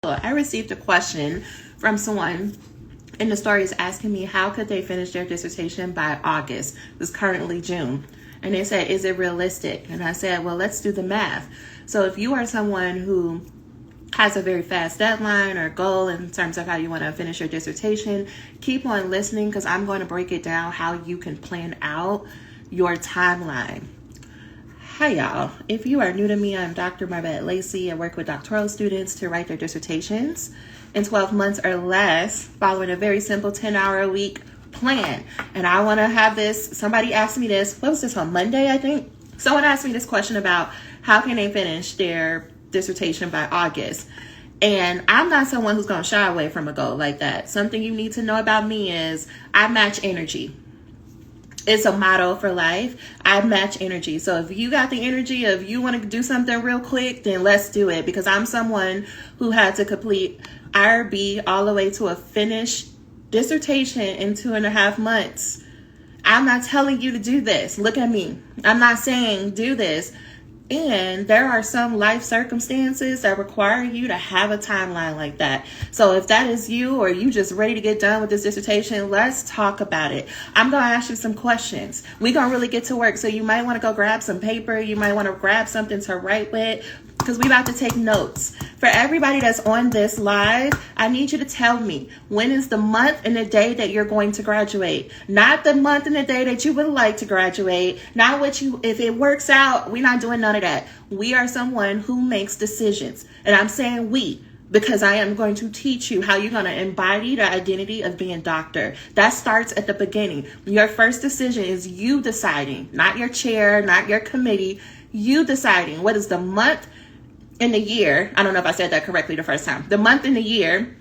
I received a question from someone in the story is asking me how could they finish their dissertation by August. It's currently June. And they said, is it realistic? And I said, well, let's do the math. So if you are someone who has a very fast deadline or goal in terms of how you want to finish your dissertation, keep on listening because I'm going to break it down how you can plan out your timeline. Hi y'all. If you are new to me, I'm Dr. Marvette Lacey. I work with doctoral students to write their dissertations in 12 months or less, following a very simple 10-hour-a-week plan. And I want to have this, somebody asked me this, what was this, on Monday, I think? Someone asked me this question about how can they finish their dissertation by August. And I'm not someone who's going to shy away from a goal like that. Something you need to know about me is I match energy. It's a motto for life. I match energy. So if you got the energy of you want to do something real quick, then let's do it. Because I'm someone who had to complete IRB all the way to a finished dissertation in 2.5 months. I'm not telling you to do this. Look at me. I'm not saying do this. And there are some life circumstances that require you to have a timeline like that. So if that is you or you just ready to get done with this dissertation, let's talk about it. I'm going to ask you some questions. We're going to really get to work. So you might want to go grab some paper. You might want to grab something to write with because we're about to take notes. For everybody that's on this live, I need you to tell me when is the month and the day that you're going to graduate. Not the month and the day that you would like to graduate. Not what you, if it works out, we're not doing none of that. We are someone who makes decisions. And I'm saying we, because I am going to teach you how you're going to embody the identity of being doctor. That starts at the beginning. Your first decision is you deciding, not your chair, not your committee, you deciding what is the month in the year. I don't know if I said that correctly the first time. The month in the year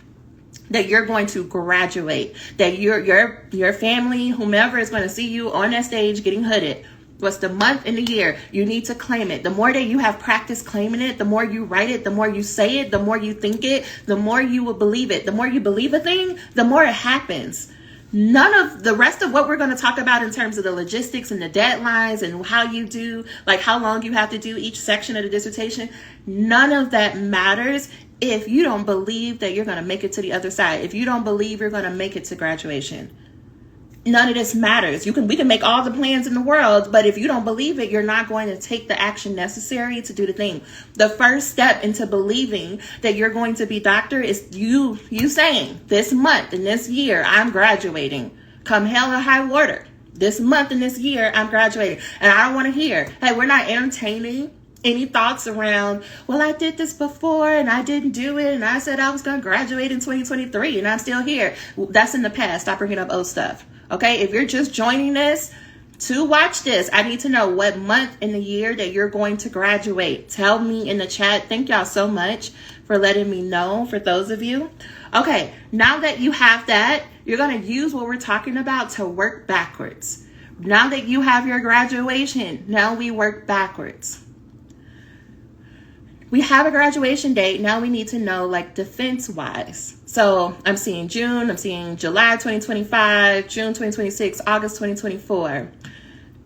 that you're going to graduate, that your family, whomever is going to see you on that stage getting hooded. What's the month in the year? You need to claim it. The more that you have practice claiming it, the more you write it, the more you say it, the more you think it, the more you will believe it. The more you believe a thing, the more it happens. None of the rest of what we're going to talk about in terms of the logistics and the deadlines and how you do, like how long you have to do each section of the dissertation, none of that matters if you don't believe that you're going to make it to the other side. If you don't believe you're going to make it to graduation. None of this matters. We can make all the plans in the world, but if you don't believe it, you're not going to take the action necessary to do the thing. The first step into believing that you're going to be doctor is you saying this month and this year, I'm graduating. Come hell or high water. This month and this year, I'm graduating. And I don't want to hear, hey, we're not entertaining any thoughts around, well, I did this before and I didn't do it. And I said I was going to graduate in 2023 and I'm still here. That's in the past. Stop bringing up old stuff. Okay, if you're just joining this to watch this, I need to know what month in the year that you're going to graduate. Tell me in the chat. Thank y'all so much for letting me know, for those of you. Okay, now that you have that, you're going to use what we're talking about to work backwards. Now that you have your graduation, now we work backwards. We have a graduation date. Now we need to know like defense wise. So I'm seeing June, I'm seeing July 2025, June 2026, August 2024.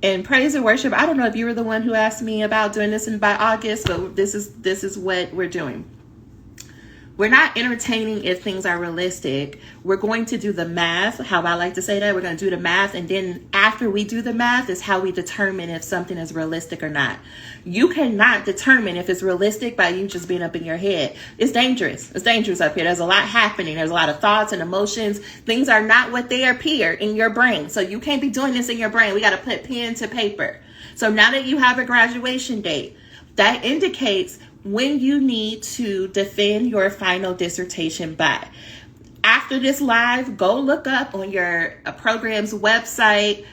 And praise and worship. I don't know if you were the one who asked me about doing this by August, but this is what we're doing. We're not entertaining if things are realistic. We're going to do the math, how I like to say that. We're going to do the math. And then after we do the math is how we determine if something is realistic or not. You cannot determine if it's realistic by you just being up in your head. It's dangerous. It's dangerous up here. There's a lot happening. There's a lot of thoughts and emotions. Things are not what they appear in your brain. So you can't be doing this in your brain. We got to put pen to paper. So now that you have a graduation date, that indicates when you need to defend your final dissertation by. After this live, go look up on your program's website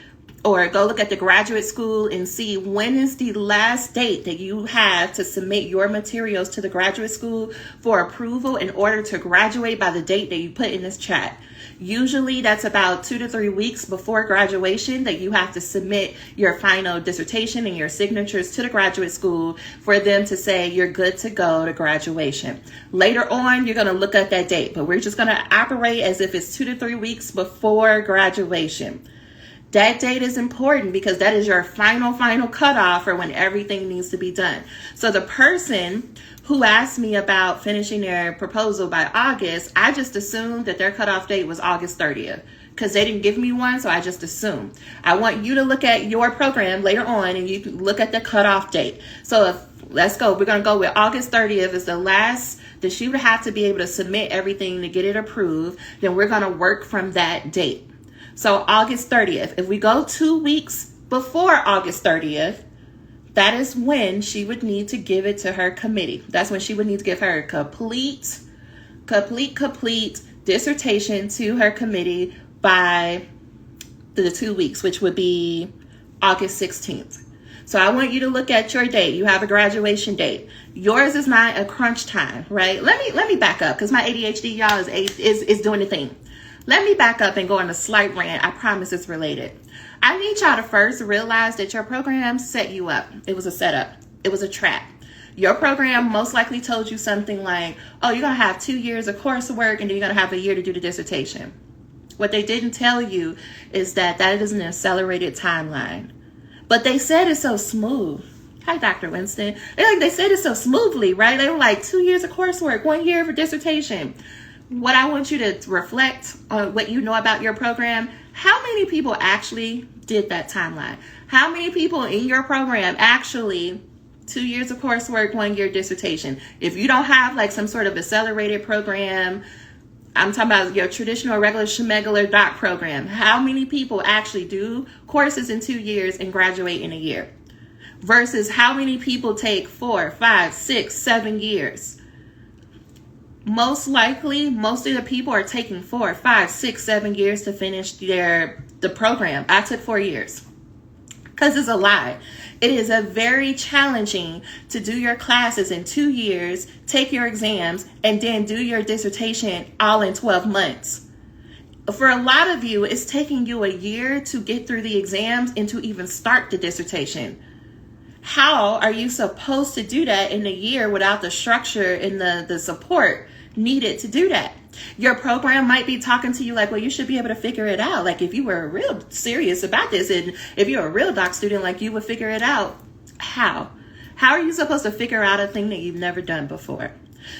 or go look at the graduate school and see when is the last date that you have to submit your materials to the graduate school for approval in order to graduate by the date that you put in this chat. Usually that's about 2 to 3 weeks before graduation that you have to submit your final dissertation and your signatures to the graduate school for them to say you're good to go to graduation. Later on, you're going to look at that date, but we're just going to operate as if it's 2 to 3 weeks before graduation. That date is important because that is your final cutoff for when everything needs to be done. So the person who asked me about finishing their proposal by August, I just assumed that their cutoff date was August 30th because they didn't give me one, so I just assumed. I want you to look at your program later on and you can look at the cutoff date. So let's go. We're going to go with August 30th is the last that she would have to be able to submit everything to get it approved. Then we're going to work from that date. So August 30th, if we go 2 weeks before August 30th, that is when she would need to give it to her committee. That's when she would need to give her complete dissertation to her committee by the 2 weeks, which would be August 16th. So I want you to look at your date. You have a graduation date. Yours is not a crunch time, right? Let me back up because my ADHD, y'all, is doing the thing. Let me back up and go on a slight rant. I promise it's related. I need y'all to first realize that your program set you up. It was a setup. It was a trap. Your program most likely told you something like, oh, you're going to have 2 years of coursework and then you're going to have a year to do the dissertation. What they didn't tell you is that is an accelerated timeline. But they said it so smooth. Hi, Dr. Winston. They said it so smoothly, right? They were like 2 years of coursework, 1 year for dissertation. What I want you to reflect on what you know about your program, how many people actually did that timeline? How many people in your program actually 2 years of coursework, 1 year dissertation? If you don't have like some sort of accelerated program, I'm talking about your traditional regular schmegular doc program. How many people actually do courses in 2 years and graduate in a year? Versus how many people take 4, 5, 6, 7 years? Most likely, most of the people are taking 4, 5, 6, 7 years to finish the program. I took 4 years because it's a lie. It is a very challenging to do your classes in 2 years, take your exams, and then do your dissertation all in 12 months. For a lot of you, it's taking you a year to get through the exams and to even start the dissertation. How are you supposed to do that in a year without the structure and the support needed to do that? Your program might be talking to you like, well, you should be able to figure it out. Like if you were real serious about this and if you're a real doc student, like you would figure it out. How are you supposed to figure out a thing that you've never done before?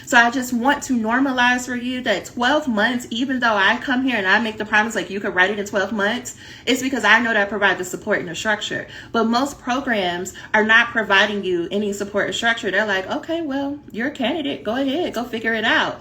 So I just want to normalize for you that 12 months, even though I come here and I make the promise like you could write it in 12 months, it's because I know that I provide the support and the structure. But most programs are not providing you any support or structure. They're like, okay, well, you're a candidate. Go ahead, go figure it out.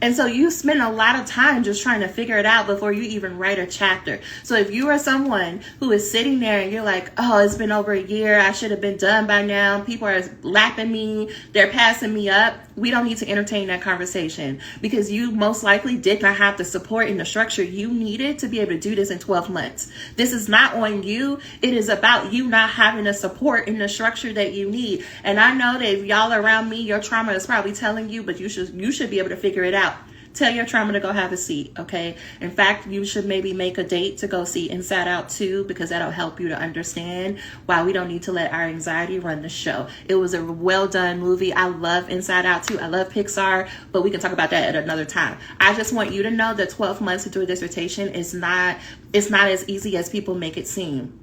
And so you spend a lot of time just trying to figure it out before you even write a chapter. So if you are someone who is sitting there and you're like, oh, it's been over a year, I should have been done by now, people are lapping me, they're passing me up, we don't need to entertain that conversation because you most likely did not have the support and the structure you needed to be able to do this in 12 months. This is not on you. It is about you not having the support and the structure that you need. And I know that if y'all around me, your trauma is probably telling you, but you should be able to figure it out. Tell your trauma to go have a seat, okay? In fact, you should maybe make a date to go see Inside Out 2 because that'll help you to understand why we don't need to let our anxiety run the show. It was a well-done movie. I love Inside Out 2. I love Pixar, but we can talk about that at another time. I just want you to know that 12 months to do a dissertation is not as easy as people make it seem.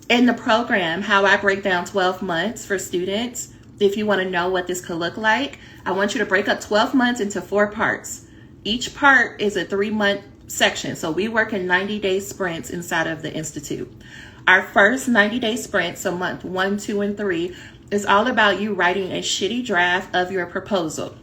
In the program, how I break down 12 months for students, if you want to know what this could look like, I want you to break up 12 months into 4 parts. Each part is a 3-month section. So we work in 90-day sprints inside of the Institute. Our first 90-day sprint, so month 1, 2, and 3, is all about you writing a shitty draft of your proposal.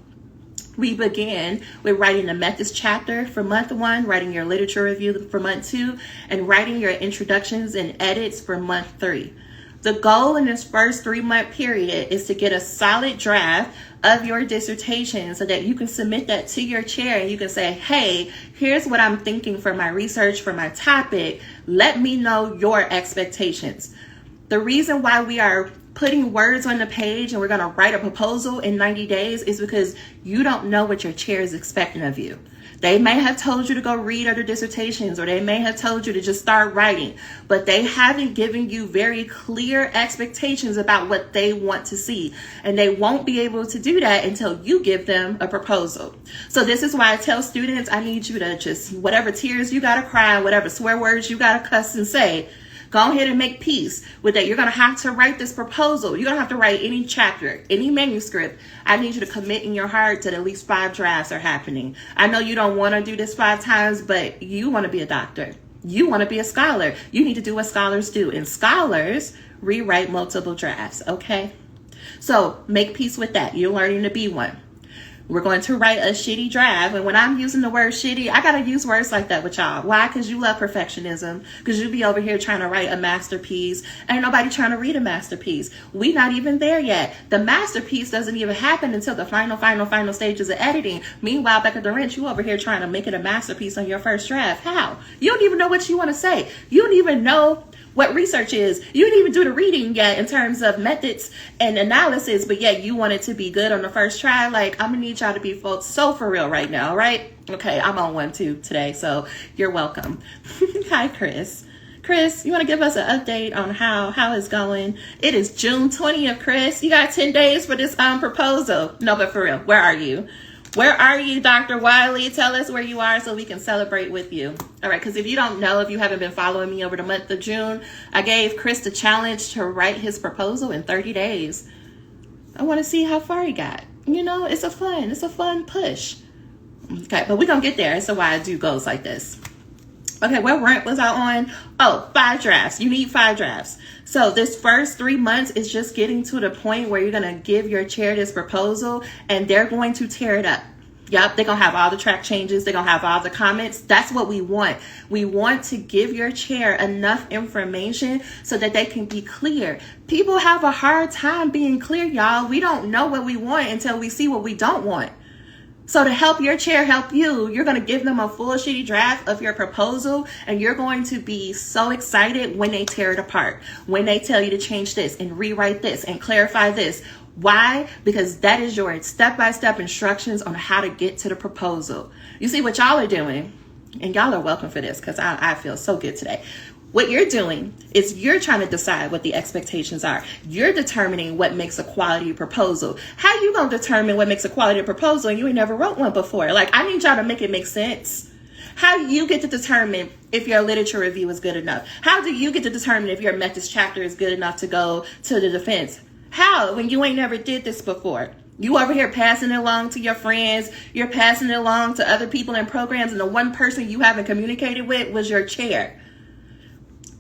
We begin with writing the methods chapter for month 1, writing your literature review for month 2, and writing your introductions and edits for month 3. The goal in this first 3-month period is to get a solid draft of your dissertation so that you can submit that to your chair and you can say, hey, here's what I'm thinking for my research, for my topic. Let me know your expectations. The reason why we are putting words on the page and we're going to write a proposal in 90 days is because you don't know what your chair is expecting of you. They may have told you to go read other dissertations, or they may have told you to just start writing, but they haven't given you very clear expectations about what they want to see. And they won't be able to do that until you give them a proposal. So this is why I tell students, I need you to just, whatever tears you got to cry, whatever swear words you got to cuss and say, Go ahead and make peace with that. You're going to have to write this proposal. You're going to have to write any chapter, any manuscript. I need you to commit in your heart that at least 5 drafts are happening. I know you don't want to do this 5 times, but you want to be a doctor. You want to be a scholar. You need to do what scholars do. And scholars rewrite multiple drafts, okay? So make peace with that. You're learning to be one. We're going to write a shitty draft. And when I'm using the word shitty, I got to use words like that with y'all. Why? Because you love perfectionism. Because you be over here trying to write a masterpiece. Ain't nobody trying to read a masterpiece. We not even there yet. The masterpiece doesn't even happen until the final stages of editing. Meanwhile, back at the ranch, you over here trying to make it a masterpiece on your first draft. How? You don't even know what you want to say. You don't even know what research is. You didn't even do the reading yet in terms of methods and analysis, but yet you want it to be good on the first try. Like, I'm gonna need y'all to be folks so for real right now, right? Okay, I'm on one too today, so you're welcome. Hi, Chris. Chris, you want to give us an update on how it's going? It is June 20th, Chris. You got 10 days for this proposal. No, but for real, where are you? Where are you, Dr. Wiley? Tell us where you are so we can celebrate with you. All right, because if you don't know, if you haven't been following me over the month of June, I gave Chris the challenge to write his proposal in 30 days. I want to see how far he got. You know, it's a fun push. Okay, but we're going to get there. That's why I do goals like this. Okay, what rank was I on? Oh, 5 drafts. You need 5 drafts. So this first 3 months is just getting to the point where you're going to give your chair this proposal and they're going to tear it up. Yep, they're going to have all the track changes. They're going to have all the comments. That's what we want. We want to give your chair enough information so that they can be clear. People have a hard time being clear, y'all. We don't know what we want until we see what we don't want. So to help your chair help you, you're going to give them a full shitty draft of your proposal, and you're going to be so excited when they tear it apart, when they tell you to change this and rewrite this and clarify this. Why? Because that is your step-by-step instructions on how to get to the proposal. You see what y'all are doing, and y'all are welcome for this because I feel so good today. What you're doing is you're trying to decide what the expectations are. You're determining what makes a quality proposal. How you gonna determine what makes a quality proposal and you ain't never wrote one before? Like, I need y'all to make it make sense. How do you get to determine if your literature review is good enough? How do you get to determine if your methods chapter is good enough to go to the defense? How, when you ain't never did this before? You over here passing it along to your friends. You're passing it along to other people in programs, and the one person you haven't communicated with was your chair.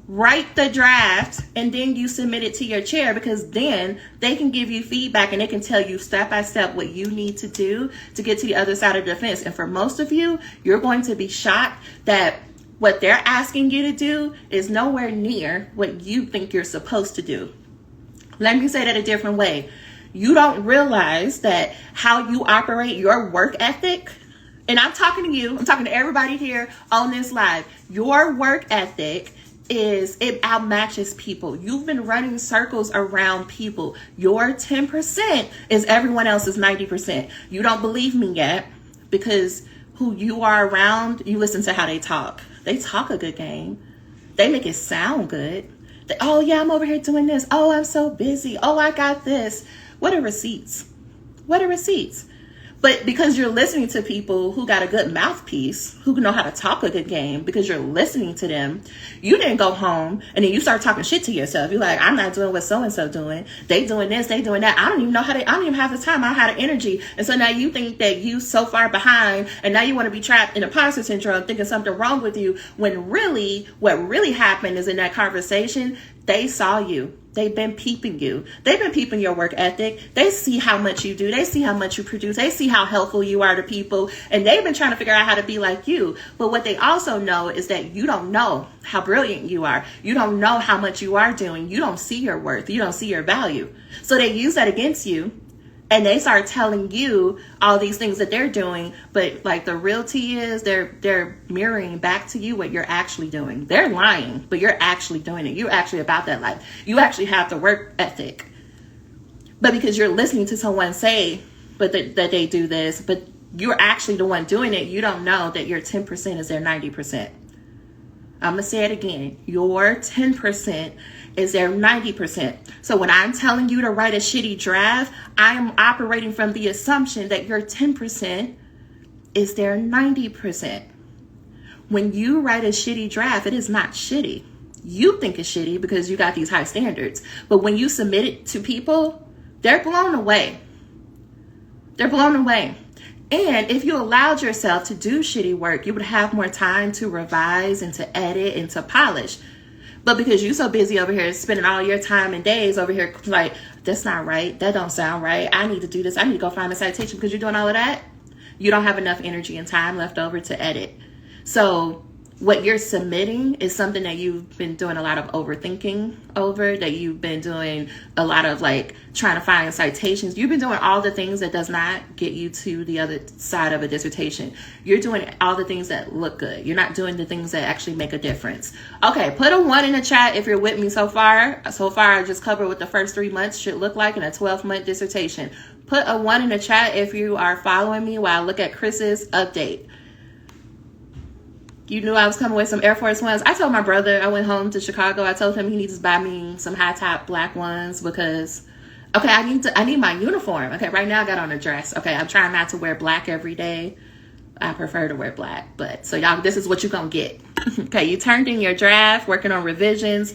Write the draft and then you submit it to your chair, because then they can give you feedback and they can tell you step by step what you need to do to get to the other side of the fence. And for most of you, you're going to be shocked that what they're asking you to do is nowhere near what you think you're supposed to do. Let me say that a different way. You don't realize that how you operate your work ethic, and I'm talking to you, I'm talking to everybody here on this live, your work ethic it outmatches people. You've been running circles around people. Your 10% is everyone else's 90%. You don't believe me yet because who you are around, you listen to how they talk. They talk a good game. They make it sound good. Oh yeah, I'm over here doing this. Oh, I'm so busy. Oh, I got this. What are receipts? What are receipts? But because you're listening to people who got a good mouthpiece, who know how to talk a good game, because you're listening to them, you didn't go home and then you start talking shit to yourself. You're like, I'm not doing what so-and-so doing. They doing this, they doing that. I don't even know I don't even have the time. I don't have the energy. And so now you think that you so far behind, and now you want to be trapped in imposter syndrome, thinking something wrong with you, when really what really happened is in that conversation, they saw you. They've been peeping you. They've been peeping your work ethic. They see how much you do. They see how much you produce. They see how helpful you are to people. And they've been trying to figure out how to be like you. But what they also know is that you don't know how brilliant you are. You don't know how much you are doing. You don't see your worth. You don't see your value. So they use that against you. And they start telling you all these things that they're doing, but like the reality is they're mirroring back to you what you're actually doing. They're lying, but you're actually doing it. You're actually about that life. You actually have the work ethic. But because you're listening to someone say that they do this, but you're actually the one doing it, you don't know that your 10% is their 90%. I'm going to say it again. Your 10% is their 90%. So when I'm telling you to write a shitty draft, I am operating from the assumption that your 10% is their 90%. When you write a shitty draft, it is not shitty. you think is shitty because you got these high standards. But when you submit it to people, they're blown away. They're blown away. And if you allowed yourself to do shitty work, you would have more time to revise and to edit and to polish. But because you're so busy over here spending all your time and days over here like, that's not right, that don't sound right, I need to do this, I need to go find a citation, because you're doing all of that, you don't have enough energy and time left over to edit. So what you're submitting is something that you've been doing a lot of overthinking over, that you've been doing a lot of like trying to find citations. You've been doing all the things that does not get you to the other side of a dissertation. You're doing all the things that look good. You're not doing the things that actually make a difference. Okay, put a 1 in the chat if you're with me so far. So far, I just covered what the first 3 months should look like in a 12-month dissertation. Put a 1 in the chat if you are following me while I look at Chris's update. You knew I was coming with some Air Force Ones. I told my brother, I went home to Chicago. I told him he needs to buy me some high top black ones because, okay, I need my uniform. Okay, right now I got on a dress. Okay, I'm trying not to wear black every day. I prefer to wear black, but so y'all, this is what you're gonna get. Okay, you turned in your draft, working on revisions.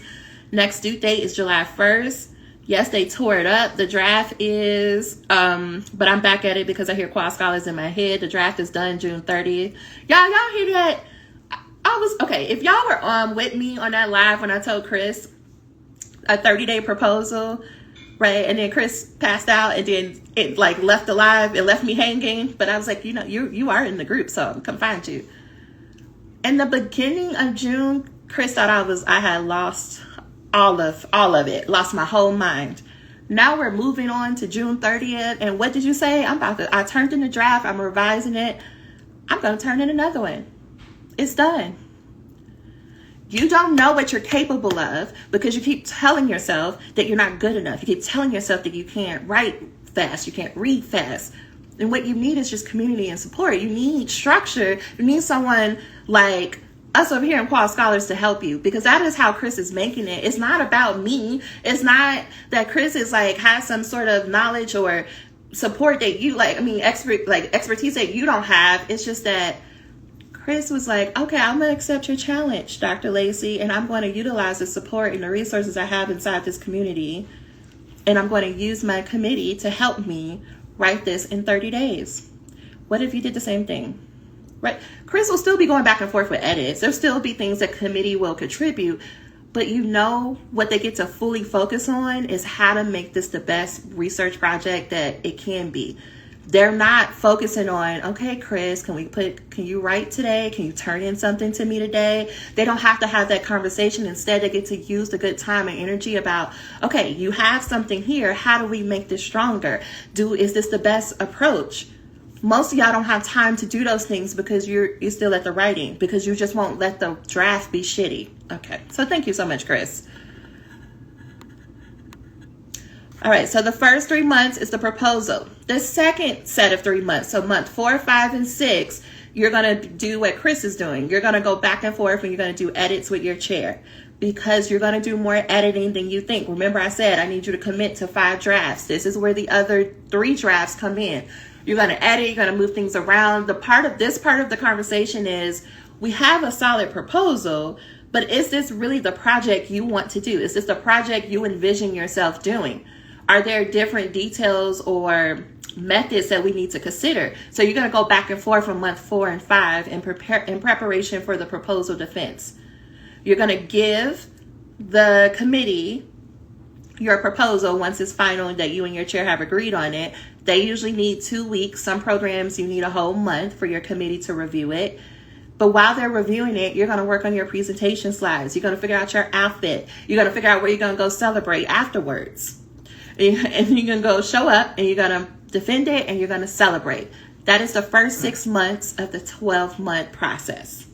Next due date is July 1st. Yes, they tore it up. The draft is, but I'm back at it because I hear Qual scholars in my head. The draft is done June 30th. Y'all hear that? Okay, if y'all were with me on that live when I told Chris a 30-day proposal, right? And then Chris passed out and then it like left the live, it left me hanging. But I was like, you are in the group, so I'm come find you. In the beginning of June, Chris thought I had lost all of it, lost my whole mind. Now we're moving on to June 30th. And what did you say? I turned in the draft, I'm revising it. I'm gonna turn in another one. It's done. You don't know what you're capable of because you keep telling yourself that you're not good enough. You keep telling yourself that you can't write fast, you can't read fast. And what you need is just community and support. You need structure. You need someone like us over here in Qual Scholars to help you, because that is how Chris is making it. It's not about me. It's not that Chris is like has some sort of knowledge or support that you expertise that you don't have. It's just that Chris was like, okay, I'm going to accept your challenge, Dr. Lacey, and I'm going to utilize the support and the resources I have inside this community, and I'm going to use my committee to help me write this in 30 days. What if you did the same thing? Right? Chris will still be going back and forth with edits. There'll still be things that committee will contribute, but what they get to fully focus on is how to make this the best research project that it can be. They're not focusing on, okay, Chris, can you write today? Can you turn in something to me today? They don't have to have that conversation. Instead, they get to use the good time and energy about, okay, you have something here. How do we make this stronger? Is this the best approach? Most of y'all don't have time to do those things because you're still at the writing, because you just won't let the draft be shitty. Okay, so thank you so much, Chris. All right, so the first 3 months is the proposal. The second set of 3 months, so month 4, 5, and 6, you're going to do what Chris is doing. You're going to go back and forth and you're going to do edits with your chair, because you're going to do more editing than you think. Remember, I said I need you to commit to 5 drafts. This is where the other 3 drafts come in. You're going to edit, you're going to move things around. This part of the conversation is, we have a solid proposal, but is this really the project you want to do? Is this the project you envision yourself doing? Are there different details or methods that we need to consider? So you're going to go back and forth from month 4 and 5 in preparation for the proposal defense. You're going to give the committee your proposal once it's final that you and your chair have agreed on it. They usually need 2 weeks. Some programs you need a whole month for your committee to review it. But while they're reviewing it, you're going to work on your presentation slides. You're going to figure out your outfit. You're going to figure out where you're going to go celebrate afterwards. And you're going to go show up and you're going to defend it and you're going to celebrate. That is the first 6 months of the 12-month process.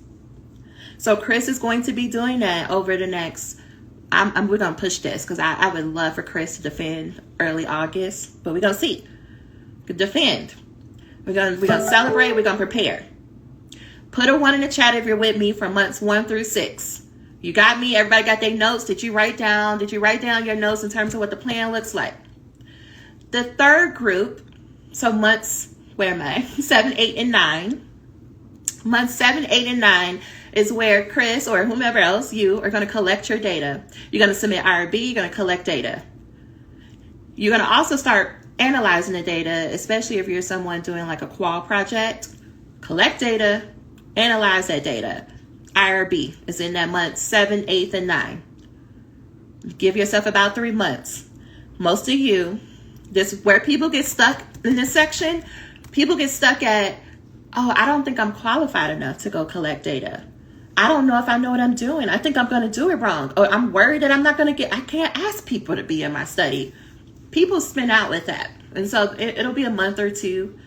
So Chris is going to be doing that over the next, we're going to push this because I would love for Chris to defend early August, but we're going to see. Defend. We're going to celebrate. We're going to prepare. Put a 1 in the chat if you're with me for months 1 through 6. You got me? Everybody got their notes? Did you write down your notes in terms of what the plan looks like? The third group, so months, 7, 8, and 9. Months 7, 8, and 9 is where Chris or whomever else, you are going to collect your data. You're going to submit IRB, you're going to collect data. You're going to also start analyzing the data, especially if you're someone doing like a Qual project. Collect data, analyze that data. IRB is in that month 7, 8, and 9. Give yourself about 3 months. Most of you, this is where people get stuck in this section. People get stuck at, oh, I don't think I'm qualified enough to go collect data. I don't know if I know what I'm doing. I think I'm going to do it wrong. Or I'm worried that I'm not going to I can't ask people to be in my study. People spin out with that. And so it'll be a month or two.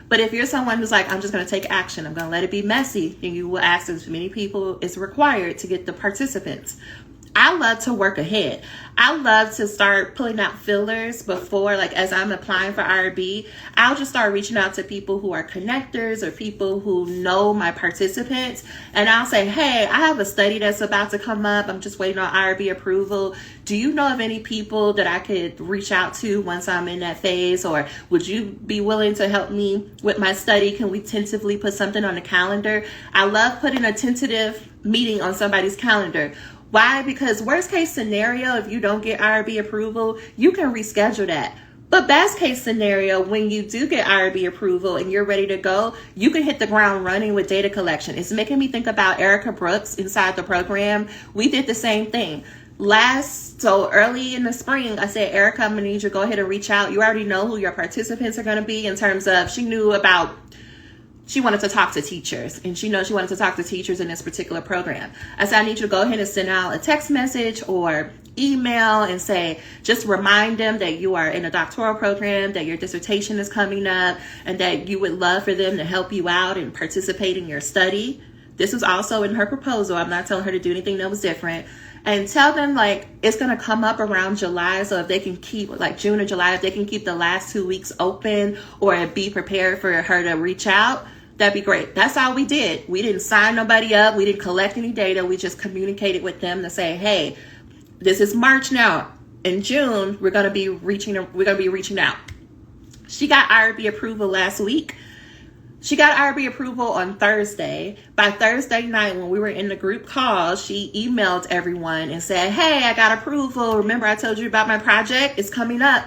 But if you're someone who's like, I'm just going to take action, I'm going to let it be messy, and you will ask as many people as required to get the participants. I love to work ahead. I love to start pulling out fillers before, like as I'm applying for IRB, I'll just start reaching out to people who are connectors or people who know my participants. And I'll say, hey, I have a study that's about to come up. I'm just waiting on IRB approval. Do you know of any people that I could reach out to once I'm in that phase? Or would you be willing to help me with my study? Can we tentatively put something on the calendar? I love putting a tentative meeting on somebody's calendar. Why? Because worst case scenario, if you don't get IRB approval, you can reschedule that. But best case scenario, when you do get IRB approval and you're ready to go, you can hit the ground running with data collection. It's making me think about Erica Brooks inside the program. We did the same thing. So early in the spring, I said, Erica, I'm going to need you to go ahead and reach out. You already know who your participants are going to be in terms of, she wanted to talk to teachers, and she knows she wanted to talk to teachers in this particular program. I said, I need you to go ahead and send out a text message or email and say, just remind them that you are in a doctoral program, that your dissertation is coming up, and that you would love for them to help you out and participate in your study. This was also in her proposal. I'm not telling her to do anything that was different. And tell them like it's going to come up around July. So if they can keep like June or July, if they can keep the last 2 weeks open or be prepared for her to reach out, that'd be great. That's all we did. We didn't sign nobody up. We didn't collect any data. We just communicated with them to say, hey, this is March now. In June, we're going to be reaching out. She got IRB approval last week. She got IRB approval on Thursday. By Thursday night, when we were in the group call, she emailed everyone and said, hey, I got approval. Remember I told you about my project? It's coming up.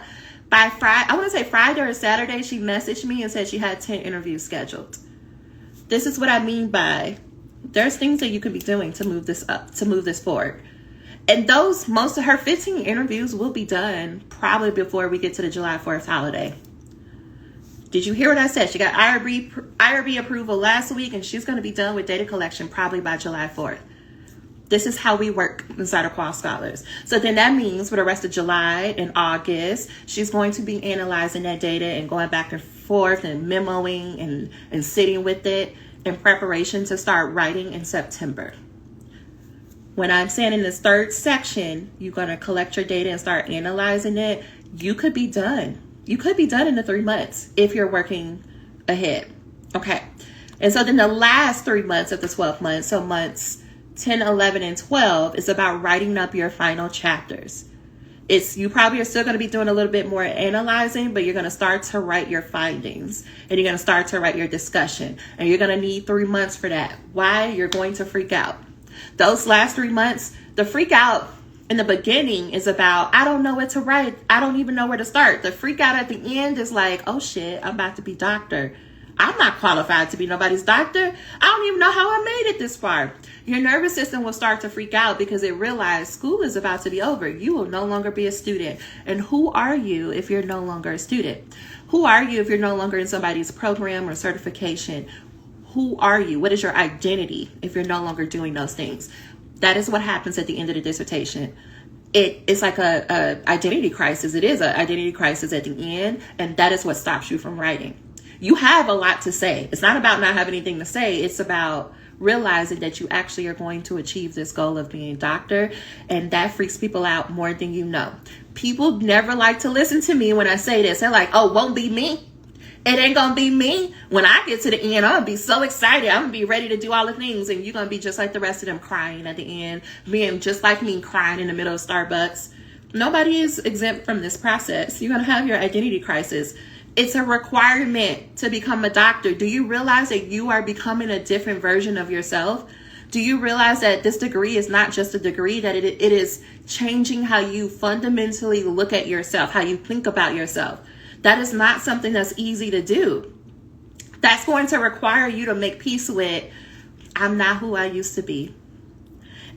By Friday, I want to say Friday or Saturday, she messaged me and said she had 10 interviews scheduled. This is what I mean by there's things that you can be doing to move this up, to move this forward. And most of her 15 interviews will be done probably before we get to the July 4th holiday. Did you hear what I said? She got IRB approval last week, and she's going to be done with data collection probably by July 4th. This is how we work inside of Qual Scholars. So then that means for the rest of July and August, she's going to be analyzing that data and going back and forth and memoing and sitting with it in preparation to start writing in September. When I'm saying in this third section, you're going to collect your data and start analyzing it, you could be done. You could be done in the 3 months if you're working ahead. Okay. And so then the last 3 months of the 12 months, so months 10, 11, and 12 is about writing up your final chapters. You probably are still going to be doing a little bit more analyzing, but you're going to start to write your findings and you're going to start to write your discussion, and you're going to need 3 months for that. Why? You're going to freak out. Those last 3 months, the freak out in the beginning is about, I don't know what to write. I don't even know where to start. The freak out at the end is like, oh shit, I'm about to be doctor. I'm not qualified to be nobody's doctor. I don't even know how I made it this far. Your nervous system will start to freak out because it realizes school is about to be over. You will no longer be a student. And who are you if you're no longer a student? Who are you if you're no longer in somebody's program or certification? Who are you? What is your identity if you're no longer doing those things? That is what happens at the end of the dissertation. It's like a identity crisis. It is an identity crisis at the end, and that is what stops you from writing. You have a lot to say. It's not about not having anything to say. It's about realizing that you actually are going to achieve this goal of being a doctor, and that freaks people out more than you know. People never like to listen to me when I say this. They're like, oh, won't be me. It ain't gonna be me. When I get to the end, I'm gonna be so excited. I'm gonna be ready to do all the things, and you're gonna be just like the rest of them, crying at the end, being just like me, crying in the middle of Starbucks. Nobody is exempt from this process. You're gonna have your identity crisis. It's a requirement to become a doctor. Do you realize that you are becoming a different version of yourself? Do you realize that this degree is not just a degree, that it is changing how you fundamentally look at yourself, how you think about yourself? That is not something that's easy to do. That's going to require you to make peace with, I'm not who I used to be.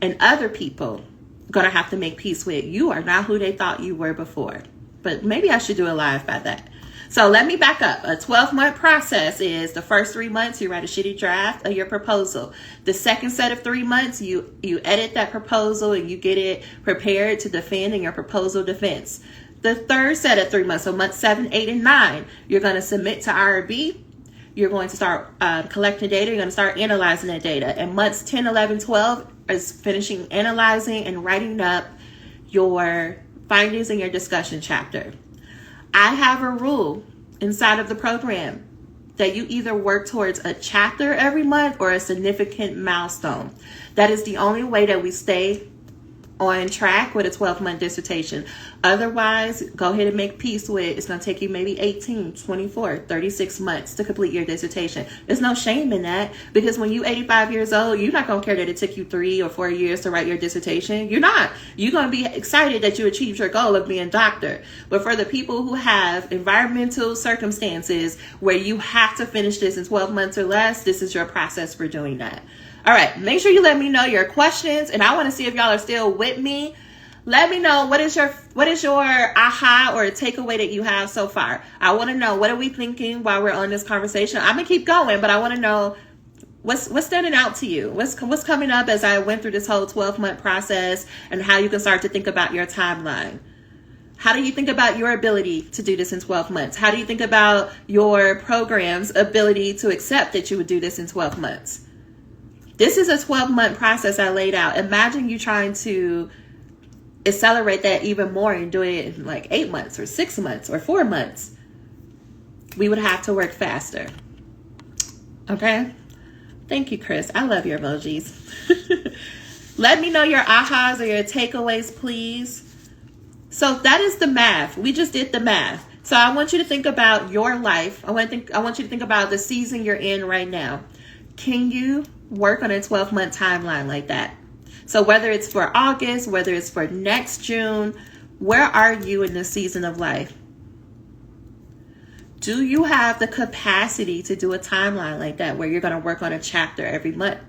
And other people are going to have to make peace with, you are not who they thought you were before. But maybe I should do a live by that. So let me back up. A 12-month process is the first 3 months, you write a shitty draft of your proposal. The second set of 3 months, you edit that proposal and you get it prepared to defend in your proposal defense. The third set of 3 months, so months 7, 8, and 9, you're going to submit to IRB. You're going to start collecting data. You're going to start analyzing that data. And months 10, 11, 12 is finishing analyzing and writing up your findings in your discussion chapter. I have a rule inside of the program that you either work towards a chapter every month or a significant milestone. That is the only way that we stay on track with a 12-month dissertation. Otherwise, go ahead and make peace with, it's going to take you maybe 18, 24, 36 months to complete your dissertation. There's no shame in that, because when you're 85 years old, you're not going to care that it took you 3 or 4 years to write your dissertation. You're not. You're going to be excited that you achieved your goal of being a doctor. But for the people who have environmental circumstances where you have to finish this in 12 months or less, this is your process for doing that. All right, make sure you let me know your questions, and I want to see if y'all are still with me. Let me know what is your aha or takeaway that you have so far. I want to know, what are we thinking while we're on this conversation? I'm gonna keep going, but I want to know what's standing out to you. What's coming up as I went through this whole 12-month process, and how you can start to think about your timeline. How do you think about your ability to do this in 12 months? How do you think about your program's ability to accept that you would do this in 12 months? This is a 12-month process I laid out. Imagine you trying to accelerate that even more and do it in like 8 months or 6 months or 4 months. We would have to work faster. Okay? Thank you, Chris. I love your emojis. Let me know your ahas or your takeaways, please. So that is the math. We just did the math. So I want you to think about your life. I want you to think about the season you're in right now. Can you work on a 12-month timeline like that? So whether it's for August, whether it's for next June, where are you in this season of life? Do you have the capacity to do a timeline like that, where you're going to work on a chapter every month?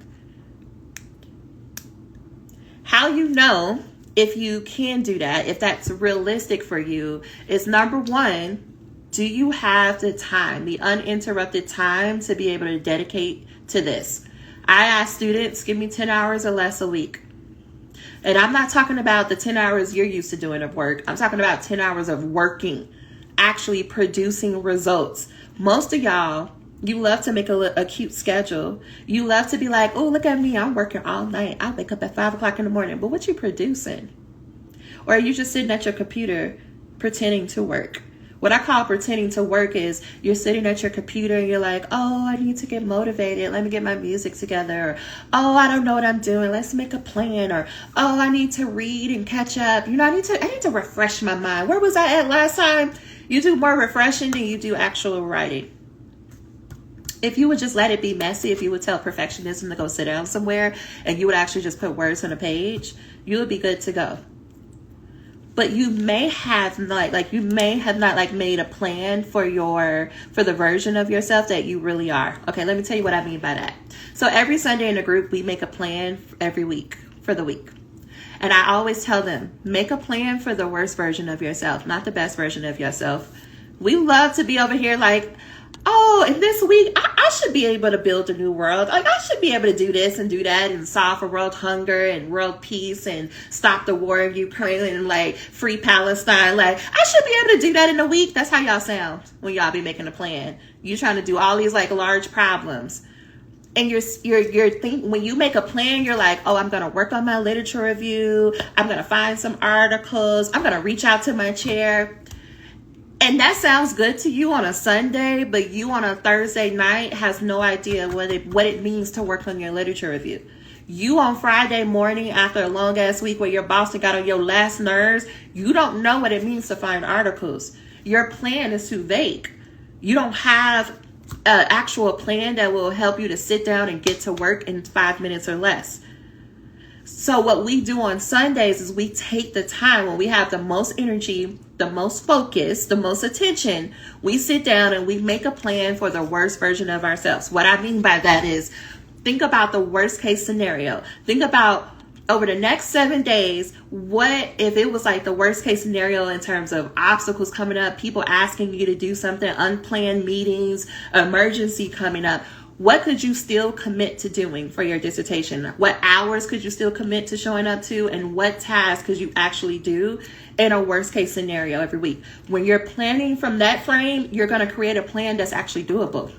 How you know if you can do that, if that's realistic for you, is number one, do you have the time, the uninterrupted time to be able to dedicate to this? I ask students, give me 10 hours or less a week. And I'm not talking about the 10 hours you're used to doing of work. I'm talking about 10 hours of working, actually producing results. Most of y'all, you love to make a cute schedule. You love to be like, oh, look at me, I'm working all night. I wake up at 5 o'clock in the morning. But what you producing? Or are you just sitting at your computer pretending to work? What I call pretending to work is you're sitting at your computer and you're like, oh, I need to get motivated. Let me get my music together. Or, oh, I don't know what I'm doing. Let's make a plan. Or, oh, I need to read and catch up. You know, I need to refresh my mind. Where was I at last time? You do more refreshing than you do actual writing. If you would just let it be messy, if you would tell perfectionism to go sit down somewhere and you would actually just put words on a page, you would be good to go. But you may have not made a plan for the version of yourself that you really are. Okay, let me tell you what I mean by that. So every Sunday in the group, we make a plan every week for the week. And I always tell them, make a plan for the worst version of yourself, not the best version of yourself. We love to be over here like, oh, and this week, I should be able to build a new world. Like, I should be able to do this and do that and solve for world hunger and world peace and stop the war in Ukraine and, like, free Palestine. Like, I should be able to do that in a week. That's how y'all sound when y'all be making a plan. You trying to do all these, like, large problems. And you're thinking, when you make a plan, you're like, oh, I'm going to work on my literature review. I'm going to find some articles. I'm going to reach out to my chair. And that sounds good to you on a Sunday, but you on a Thursday night has no idea what it means to work on your literature review. You on Friday morning after a long ass week where your boss got on your last nerves, you don't know what it means to find articles. Your plan is too vague. You don't have actual plan that will help you to sit down and get to work in 5 minutes or less. So what we do on Sundays is we take the time when we have the most energy, the most focus, the most attention. We sit down and we make a plan for the worst version of ourselves. What I mean by that is, think about the worst case scenario. Think about over the next 7 days, what if it was like the worst case scenario in terms of obstacles coming up, people asking you to do something, unplanned meetings, emergency coming up. What could you still commit to doing for your dissertation? What hours could you still commit to showing up to? And what tasks could you actually do in a worst case scenario every week? When you're planning from that frame, you're going to create a plan that's actually doable.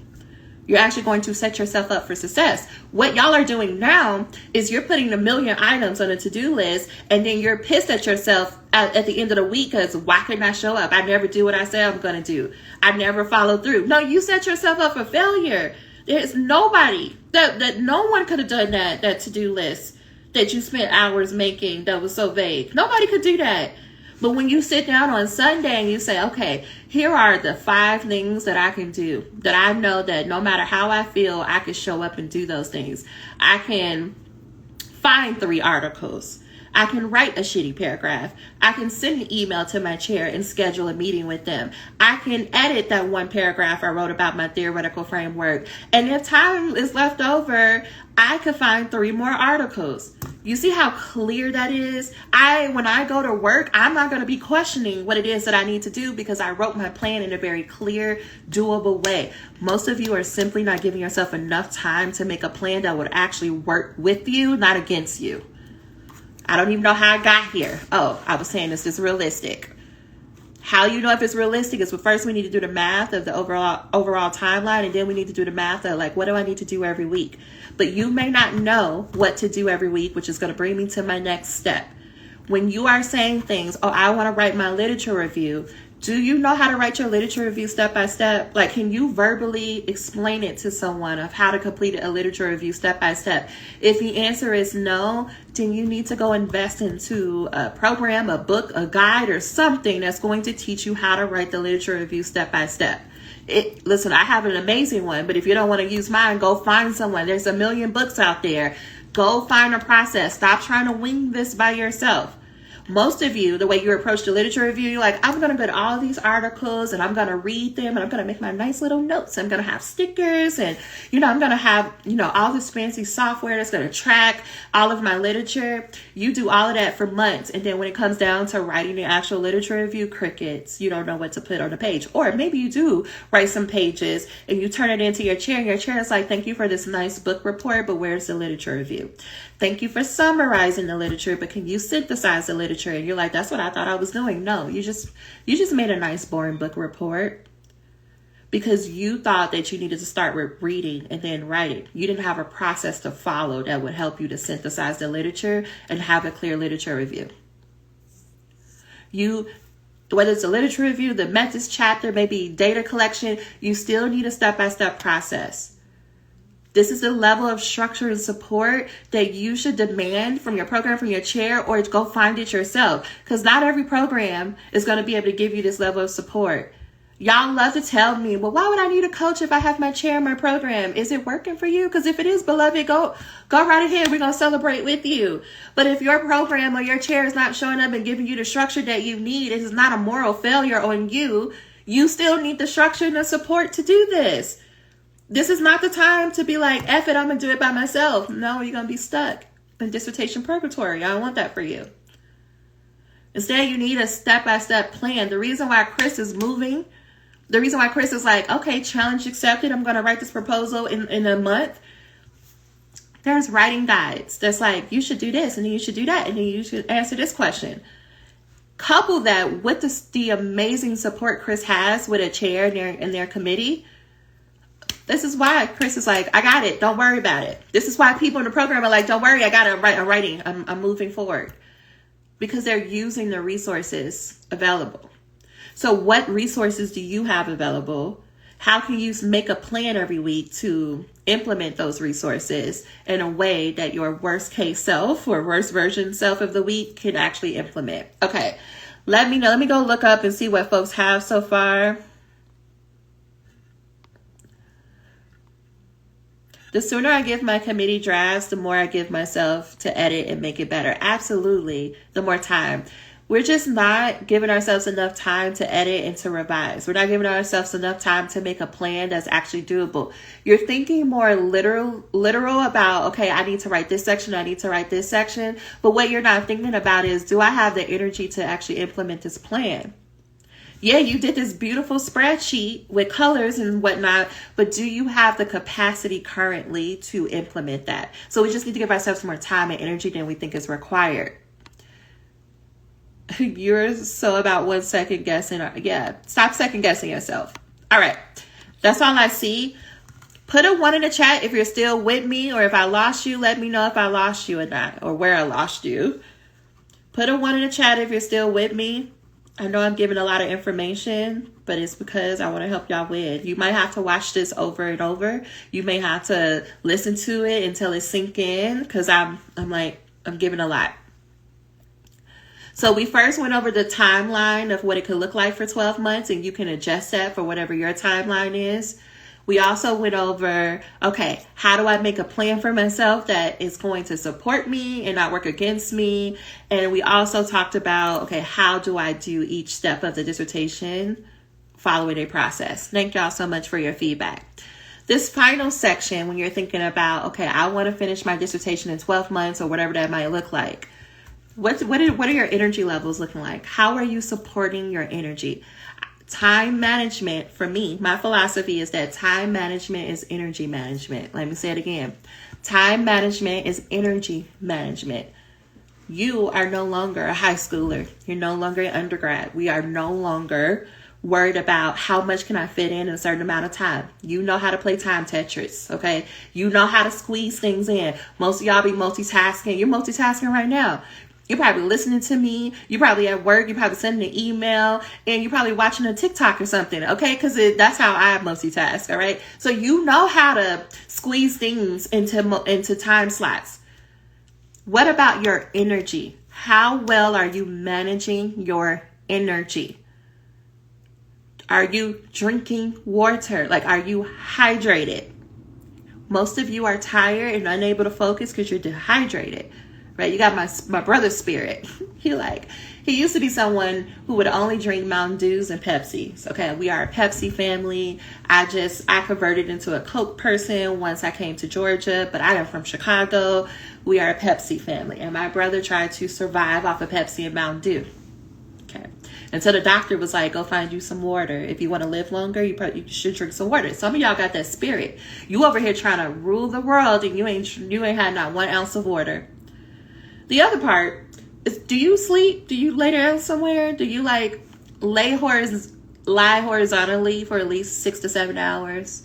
You're actually going to set yourself up for success. What y'all are doing now is you're putting a million items on a to-do list, and then you're pissed at yourself at the end of the week because why couldn't I show up? I never do what I say I'm going to do. I never follow through. No, you set yourself up for failure. There's nobody that no one could have done that to-do list that you spent hours making that was so vague. Nobody could do that. But when you sit down on Sunday and you say, okay, here are the 5 things that I can do, that I know that no matter how I feel, I can show up and do those things. I can find 3 articles. I can write a shitty paragraph. I can send an email to my chair and schedule a meeting with them. I can edit that 1 paragraph I wrote about my theoretical framework. And if time is left over, I could find 3 more articles. You see how clear that is? When I go to work, I'm not going to be questioning what it is that I need to do because I wrote my plan in a very clear, doable way. Most of you are simply not giving yourself enough time to make a plan that would actually work with you, not against you. I don't even know how I got here. Oh, I was saying is this realistic? How you know if it's realistic is, well, first we need to do the math of the overall timeline, and then we need to do the math of like, what do I need to do every week? But you may not know what to do every week, which is going to bring me to my next step. When you are saying things, oh, I want to write my literature review. Do you know how to write your literature review step by step? Like, can you verbally explain it to someone of how to complete a literature review step by step? If the answer is no, then you need to go invest into a program, a book, a guide, or something that's going to teach you how to write the literature review step by step. Listen, I have an amazing one, but if you don't want to use mine, go find someone. There's a million books out there. Go find a process. Stop trying to wing this by yourself. Most of you, the way you approach the literature review, you're like, I'm going to go to all these articles and I'm going to read them and I'm going to make my nice little notes. I'm going to have stickers and, I'm going to have, all this fancy software that's going to track all of my literature. You do all of that for months. And then when it comes down to writing the actual literature review, crickets, you don't know what to put on the page. Or maybe you do write some pages and you turn it into your chair and your chair is like, thank you for this nice book report, but where's the literature review? Thank you for summarizing the literature, but can you synthesize the literature? And you're like, that's what I thought I was doing. No, you just made a nice boring book report because you thought that you needed to start with reading and then writing. You didn't have a process to follow that would help you to synthesize the literature and have a clear literature review. Whether it's a literature review, the methods chapter, maybe data collection, you still need a step-by-step process. This is the level of structure and support that you should demand from your program, from your chair, or go find it yourself. Because not every program is going to be able to give you this level of support. Y'all love to tell me, well, why would I need a coach if I have my chair in my program? Is it working for you? Because if it is, beloved, go right ahead. We're going to celebrate with you. But if your program or your chair is not showing up and giving you the structure that you need, it is not a moral failure on you. You still need the structure and the support to do this. This is not the time to be like, F it, I'm going to do it by myself. No, you're going to be stuck in dissertation purgatory. I don't want that for you. Instead, you need a step-by-step plan. The reason why Chris is moving, the reason why Chris is like, okay, challenge accepted. I'm going to write this proposal in a month. There's writing guides that's like, you should do this, and then you should do that, and then you should answer this question. Couple that with the amazing support Chris has with a chair in their committee. This is why Chris is like, I got it. Don't worry about it. This is why people in the program are like, don't worry. I got it. I'm writing. I'm moving forward. Because they're using the resources available. So what resources do you have available? How can you make a plan every week to implement those resources in a way that your worst case self or worst version self of the week can actually implement? Okay, let me know. Let me go look up and see what folks have so far. The sooner I give my committee drafts, the more I give myself to edit and make it better. Absolutely. The more time. We're just not giving ourselves enough time to edit and to revise. We're not giving ourselves enough time to make a plan that's actually doable. You're thinking more literal about, okay, I need to write this section, I need to write this section. But what you're not thinking about is, do I have the energy to actually implement this plan? Yeah, you did this beautiful spreadsheet with colors and whatnot, but do you have the capacity currently to implement that? So we just need to give ourselves more time and energy than we think is required. You're so about 1 second guessing. Yeah, stop second guessing yourself. All right, that's all I see. Put a 1 in the chat if you're still with me, or if I lost you, let me know if I lost you or not, or where I lost you. Put a 1 in the chat if you're still with me. I know I'm giving a lot of information, but it's because I want to help y'all win. You might have to watch this over and over. You may have to listen to it until it sink in, because I'm giving a lot. So we first went over the timeline of what it could look like for 12 months, and you can adjust that for whatever your timeline is. We also went over, okay, how do I make a plan for myself that is going to support me and not work against me? And we also talked about, okay, how do I do each step of the dissertation following a process? Thank y'all so much for your feedback. This final section, when you're thinking about, okay, I want to finish my dissertation in 12 months or whatever that might look like. What are your energy levels looking like? How are you supporting your energy? Time management, for me, my philosophy is that time management is energy management. Let me say it again. Time management is energy management. You are no longer a high schooler. You're no longer an undergrad. We are no longer worried about how much can I fit in a certain amount of time. You know how to play time Tetris, okay? You know how to squeeze things in. Most of y'all be multitasking. You're multitasking right now. You're probably listening to me. You're probably at work. You're probably sending an email, and you're probably watching a TikTok or something, okay? Because that's how I multitask, all right? So you know how to squeeze things into time slots. What about your energy? How well are you managing your energy? Are you drinking water? Like, are you hydrated? Most of you are tired and unable to focus because you're dehydrated. Right? You got my brother's spirit. He used to be someone who would only drink Mountain Dews and Pepsis. Okay, we are a Pepsi family. I converted into a Coke person once I came to Georgia, but I am from Chicago. We are a Pepsi family, and my brother tried to survive off of Pepsi and Mountain Dew. Okay, and so the doctor was like, "Go find you some water. If you want to live longer, you should drink some water." Some of y'all got that spirit. You over here trying to rule the world, and you ain't had not 1 ounce of water. The other part is, do you sleep? Do you lay down somewhere? Do you lie horizontally for at least 6 to 7 hours?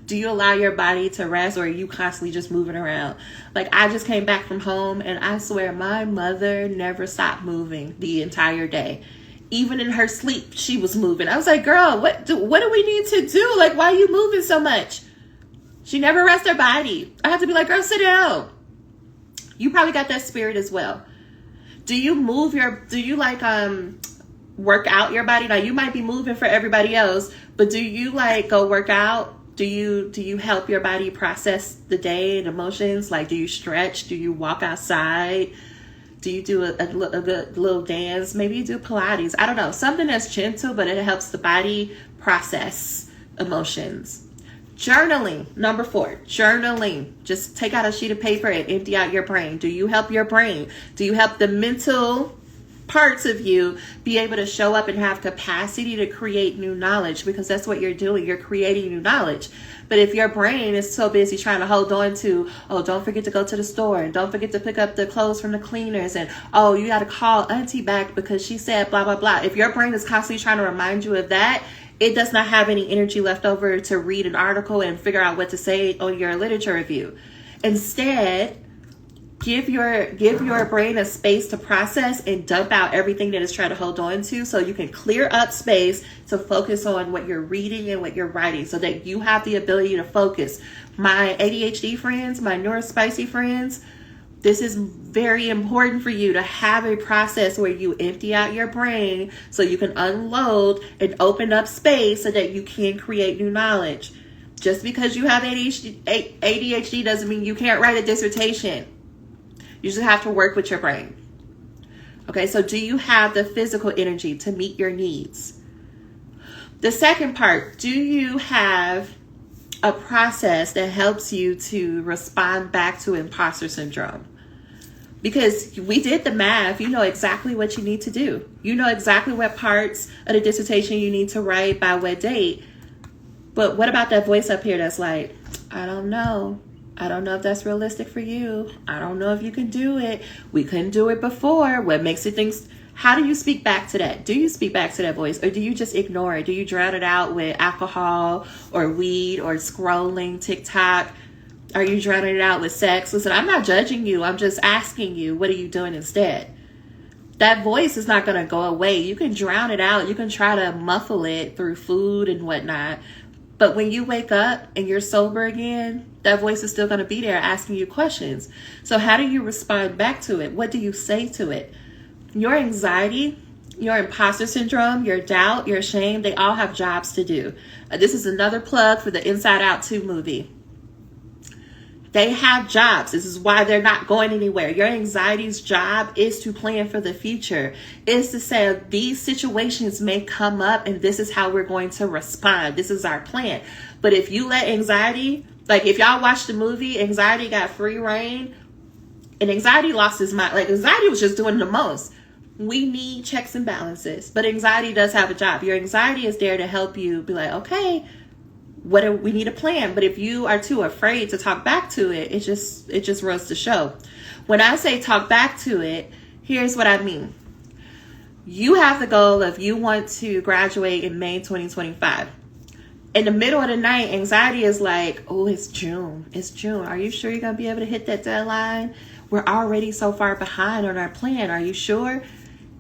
Do you allow your body to rest, or are you constantly just moving around? I just came back from home, and I swear my mother never stopped moving the entire day. Even in her sleep, she was moving. I was like, girl, what do we need to do? Why are you moving so much? She never rests her body. I have to be like, girl, sit down. You probably got that spirit as well. Do you work out your body? Now, you might be moving for everybody else, but do you go work out? Do you help your body process the day and emotions? Do you stretch? Do you walk outside? Do you do a good little dance? Maybe you do Pilates. I don't know. Something that's gentle, but it helps the body process emotions. Journaling, number 4, journaling. Just take out a sheet of paper and empty out your brain. Do you help your brain? Do you help the mental parts of you be able to show up and have capacity to create new knowledge? Because that's what you're doing. You're creating new knowledge. But if your brain is so busy trying to hold on to, oh, don't forget to go to the store, and don't forget to pick up the clothes from the cleaners, and oh, you got to call auntie back because she said blah, blah, blah. If your brain is constantly trying to remind you of that, it does not have any energy left over to read an article and figure out what to say on your literature review. Instead, give your brain a space to process and dump out everything that it's trying to hold on to, so you can clear up space to focus on what you're reading and what you're writing, so that you have the ability to focus. My ADHD friends, my neurospicy friends, this is very important for you to have a process where you empty out your brain so you can unload and open up space so that you can create new knowledge. Just because you have ADHD doesn't mean you can't write a dissertation. You just have to work with your brain. Okay, so do you have the physical energy to meet your needs? The second part, do you have a process that helps you to respond back to imposter syndrome? Because we did the math, you know exactly what you need to do. You know exactly what parts of the dissertation you need to write by what date. But what about that voice up here that's like, I don't know. I don't know if that's realistic for you. I don't know if you can do it. We couldn't do it before. What makes it think? How do you speak back to that? Do you speak back to that voice, or do you just ignore it? Do you drown it out with alcohol or weed or scrolling TikTok? Are you drowning it out with sex? Listen, I'm not judging you. I'm just asking you, what are you doing instead? That voice is not going to go away. You can drown it out. You can try to muffle it through food and whatnot. But when you wake up and you're sober again, that voice is still going to be there asking you questions. So how do you respond back to it? What do you say to it? Your anxiety, your imposter syndrome, your doubt, your shame, they all have jobs to do. This is another plug for the Inside Out 2 movie. They have jobs. This is why they're not going anywhere. Your anxiety's job is to plan for the future. Is to say these situations may come up and this is how we're going to respond. This is our plan. But if you let anxiety, like if y'all watch the movie, anxiety got free reign and anxiety lost his mind. Like anxiety was just doing the most. We need checks and balances, but anxiety does have a job. Your anxiety is there to help you be like, okay, we need a plan. But if you are too afraid to talk back to it, it just runs the show. When I say talk back to it, here's what I mean. You have the goal of you want to graduate in May 2025. In the middle of the night, anxiety is like, oh, it's June. It's June. Are you sure you're going to be able to hit that deadline? We're already so far behind on our plan. Are you sure?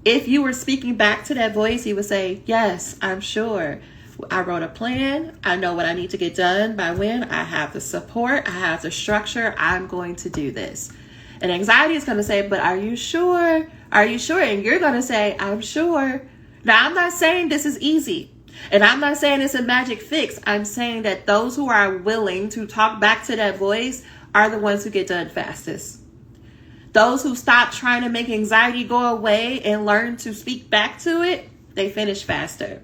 If you were speaking back to that voice, you would say, yes, I'm sure. I wrote a plan. I know what I need to get done by when. I have the support. I have the structure. I'm going to do this. And anxiety is going to say, but are you sure? Are you sure? And you're going to say, I'm sure. Now, I'm not saying this is easy. And I'm not saying it's a magic fix. I'm saying that those who are willing to talk back to that voice are the ones who get done fastest. Those who stop trying to make anxiety go away and learn to speak back to it, they finish faster.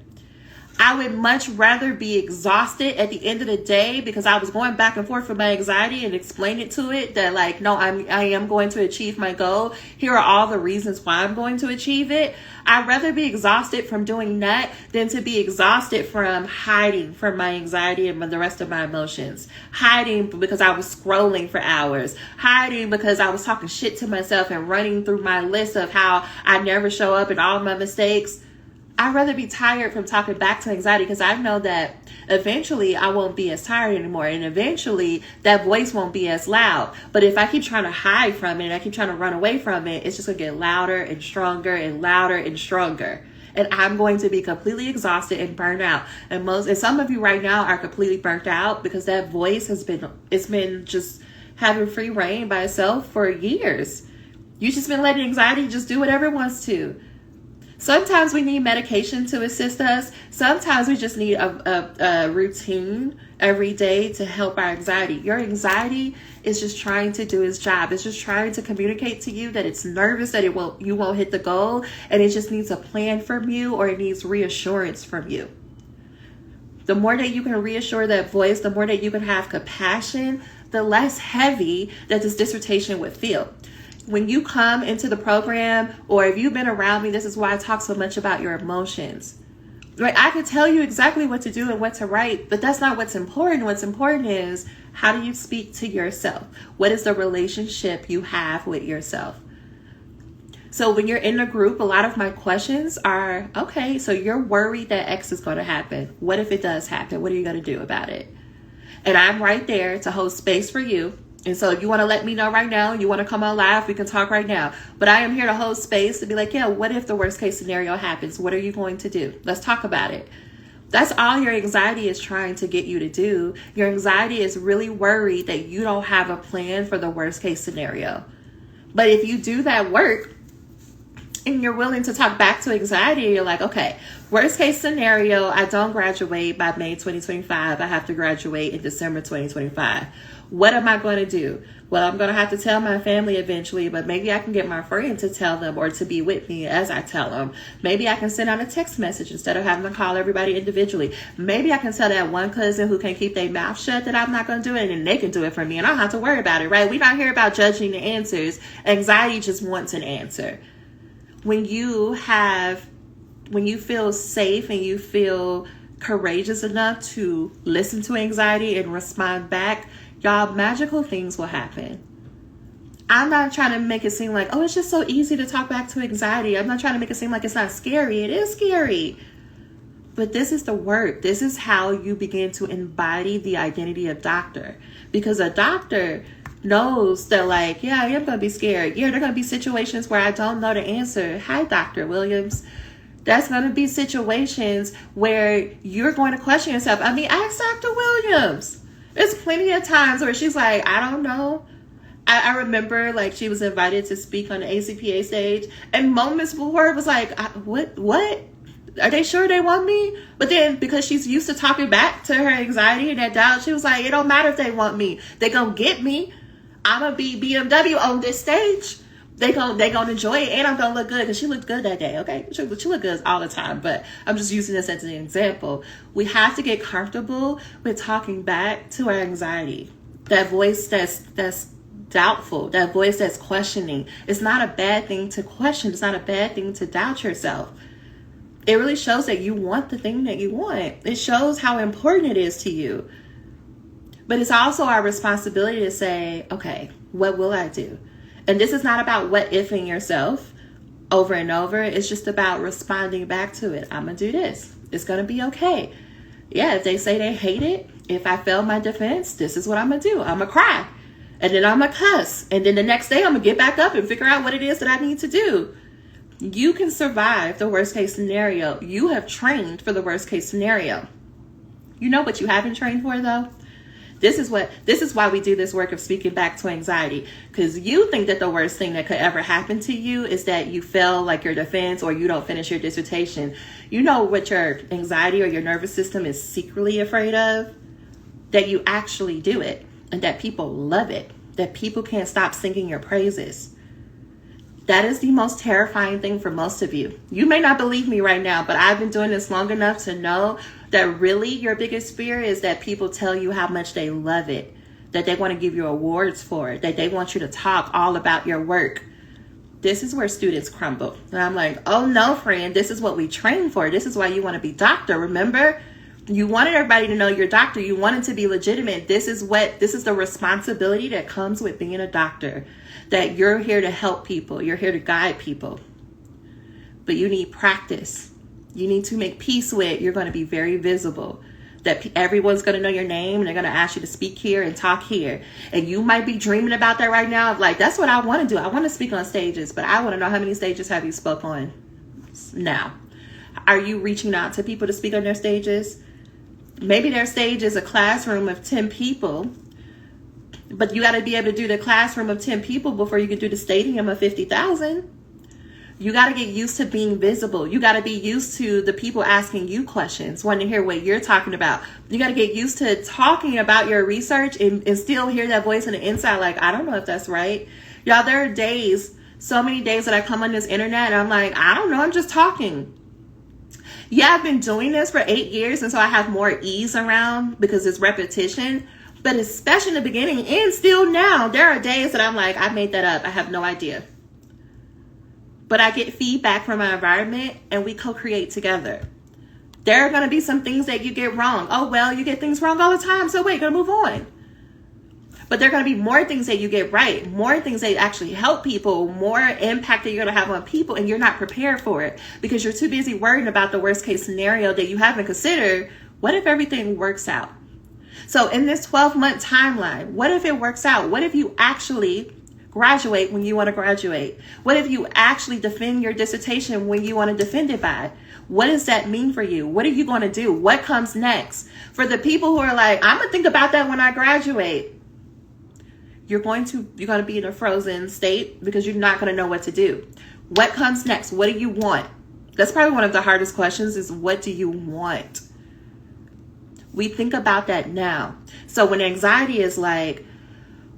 I would much rather be exhausted at the end of the day because I was going back and forth with my anxiety and explain it to it that like, no, I am going to achieve my goal. Here are all the reasons why I'm going to achieve it. I'd rather be exhausted from doing that than to be exhausted from hiding from my anxiety and the rest of my emotions. Hiding because I was scrolling for hours. Hiding because I was talking shit to myself and running through my list of how I never show up and all my mistakes. I'd rather be tired from talking back to anxiety because I know that eventually I won't be as tired anymore. And eventually that voice won't be as loud. But if I keep trying to hide from it and I keep trying to run away from it, it's just going to get louder and stronger and louder and stronger. And I'm going to be completely exhausted and burned out. And some of you right now are completely burnt out because that voice it's been just having free reign by itself for years. You've just been letting anxiety just do whatever it wants to. Sometimes we need medication to assist us. Sometimes we just need a routine every day to help our anxiety. Your anxiety is just trying to do its job. It's just trying to communicate to you that it's nervous, that you won't hit the goal, and it just needs a plan from you or it needs reassurance from you. The more that you can reassure that voice, the more that you can have compassion, the less heavy that this dissertation would feel. When you come into the program, or if you've been around me, this is why I talk so much about your emotions. Right? I could tell you exactly what to do and what to write, but that's not what's important. What's important is, how do you speak to yourself? What is the relationship you have with yourself? So when you're in a group, a lot of my questions are, okay, so you're worried that X is going to happen. What if it does happen? What are you going to do about it? And I'm right there to hold space for you. And so if you want to let me know right now, you want to come on live, we can talk right now. But I am here to hold space to be like, yeah, what if the worst case scenario happens? What are you going to do? Let's talk about it. That's all your anxiety is trying to get you to do. Your anxiety is really worried that you don't have a plan for the worst case scenario. But if you do that work and you're willing to talk back to anxiety, you're like, okay, worst case scenario, I don't graduate by May 2025. I have to graduate in December 2025. What am I going to do? Well, I'm going to have to tell my family eventually, but maybe I can get my friend to tell them or to be with me as I tell them. Maybe I can send out a text message instead of having to call everybody individually. Maybe I can tell that one cousin who can keep their mouth shut that I'm not going to do it, and they can do it for me, and I don't have to worry about it, right? We're not here about judging the answers. Anxiety just wants an answer. When you feel safe and you feel courageous enough to listen to anxiety and respond back, y'all, magical things will happen. I'm not trying to make it seem like, oh, it's just so easy to talk back to anxiety. I'm not trying to make it seem like it's not scary. It is scary. But this is the work. This is how you begin to embody the identity of doctor. Because a doctor knows that, like, yeah, I am going to be scared. Yeah, there are going to be situations where I don't know the answer. Hi, Dr. Williams. That's going to be situations where you're going to question yourself. I mean, ask Dr. Williams. There's plenty of times where she's like, I don't know. I remember, like, she was invited to speak on the ACPA stage, and moments before it was like, what? Are they sure they want me? But then, because she's used to talking back to her anxiety and that doubt, she was like, it don't matter if they want me. They gonna get me. I'm gonna be BMW on this stage. They gonna enjoy it, and I'm gonna look good, because she looked good that day, okay? She looked good all the time, but I'm just using this as an example. We have to get comfortable with talking back to our anxiety. That voice that's doubtful, that voice that's questioning. It's not a bad thing to question. It's not a bad thing to doubt yourself. It really shows that you want the thing that you want. It shows how important it is to you. But it's also our responsibility to say, okay, what will I do? And this is not about what ifing yourself over and over. It's just about responding back to it. I'm going to do this. It's going to be okay. Yeah, if they say they hate it, if I fail my defense, this is what I'm going to do. I'm going to cry. And then I'm going to cuss. And then the next day I'm going to get back up and figure out what it is that I need to do. You can survive the worst case scenario. You have trained for the worst case scenario. You know what you haven't trained for, though? This is why we do this work of speaking back to anxiety, because you think that the worst thing that could ever happen to you is that you fail like your defense or you don't finish your dissertation. You know what your anxiety or your nervous system is secretly afraid of? That you actually do it, and that people love it, that people can't stop singing your praises. That is the most terrifying thing for most of you. You may not believe me right now, but I've been doing this long enough to know that really your biggest fear is that people tell you how much they love it, that they want to give you awards for it, that they want you to talk all about your work. This is where students crumble. And I'm like, oh no, friend, this is what we train for. This is why you want to be doctor. Remember, you wanted everybody to know you're a doctor. You wanted to be legitimate. This is the responsibility that comes with being a doctor, that you're here to help people. You're here to guide people. But you need practice. You need to make peace with, you're going to be very visible. That everyone's going to know your name, and they're going to ask you to speak here and talk here. And you might be dreaming about that right now. Like, that's what I want to do. I want to speak on stages, but I want to know, how many stages have you spoke on now? Are you reaching out to people to speak on their stages? Maybe their stage is a classroom of 10 people, but you got to be able to do the classroom of 10 people before you can do the stadium of 50,000. You got to get used to being visible. You got to be used to the people asking you questions, wanting to hear what you're talking about. You got to get used to talking about your research and still hear that voice on the inside like, I don't know if that's right. Y'all, there are days, so many days that I come on this internet and I'm like, I don't know, I'm just talking. Yeah, I've been doing this for 8 years, and so I have more ease around because it's repetition. But especially in the beginning and still now, there are days that I'm like, I made that up. I have no idea. But I get feedback from my environment and we co-create together. There are going to be some things that you get wrong. Oh, well, you get things wrong all the time. So wait, going to move on. But there are going to be more things that you get right, more things that actually help people, more impact that you're going to have on people, and you're not prepared for it because you're too busy worrying about the worst case scenario that you haven't considered. What if everything works out? So in this 12-month timeline, what if it works out? What if you actually graduate when you want to graduate? What if you actually defend your dissertation when you want to defend it by? What does that mean for you? What are you going to do? What comes next? For the people who are like, I'm going to think about that when I graduate. you're going to be in a frozen state because you're not going to know what to do. What comes next? What do you want? That's probably one of the hardest questions, is what do you want? We think about that now. So when anxiety is like,